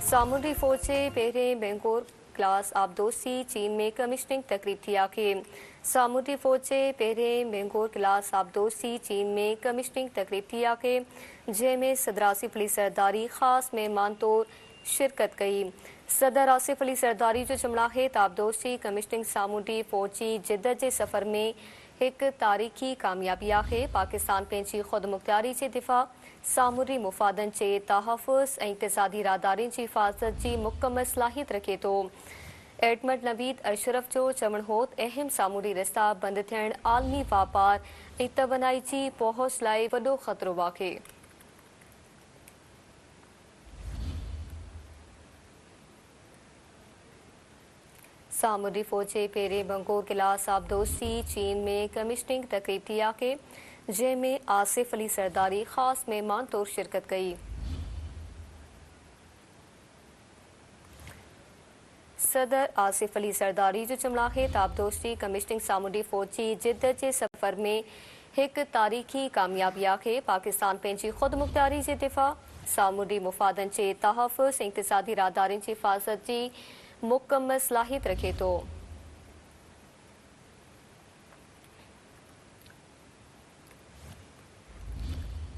सामुंडी फौज जे पहिरें बेंगोर क्लास आबदोसी चीन में कमिश्निंग तकरीब थी आखे। सामुंडी फौज जे पहिरें बेंगोर क्लास आबदोसी चीन में कमिश्निंग तकरीब थी आखे, जंहिंमें सदर आसिफ अली सरदारी ख़ासि महिमान तौर शिरकत कई। सदर आसिफ अली सरदारी जो चमड़ा है त आबदोसी कमिश्निंग सामुंडी फौज जी जिद्दत जे सफ़र में एक तारीख़ी कामयाबी आहे। पाकिस्तान पंहिंजी ख़ुदमुख्तियारी जे दिफ़ा, सामुंडी मुफ़ादनि जे तहफ़ुज़ ऐं इक़्तिसादी राहदारियुनि जी हिफ़ाज़त जी मुकमल सलाहियत रखे थो। एडमंड नवीद अशरफ जो चवणु हो त अहम सामुंडी रिश्ता बंदि थियण आलमी वापार ऐं तवानाई जी पहुच लाइ वॾो ख़तरो आहे। सामुंडी फौज जे पहिरें बेंगोर क्लास आबदोसी चीन में कमिश्निंग तकरीब थी आहे, जंहिंमें आसिफ अली सरदारी ख़ासि महिमान तौर शिरकत कई। सदर आसिफ अली सरदारी जो चमड़ा है त आबदोसी कमिश्निंग सामुंडी फौज जी जिद्दत जे सफ़र में एक तारीख़ी कामयाबी आहे। पाकिस्तान पंहिंजी ख़ुदमुख्तियारी जे दिफ़ा, सामुंडी मुफ़ादनि जे तहफ़ुज़ ऐं इक़्तिसादी राहदारियुनि जी हिफ़ाज़त जी मुकमल सलाहियत रखे थो।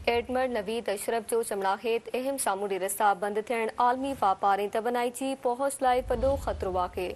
एडमंड नवीद अशरफ जो चमड़ा है त अहम सामुंडी रिश्ता बंदि थियण आलमी वापार ऐं तवानाई जी पहुच लाइ वॾो ख़तरो आहे।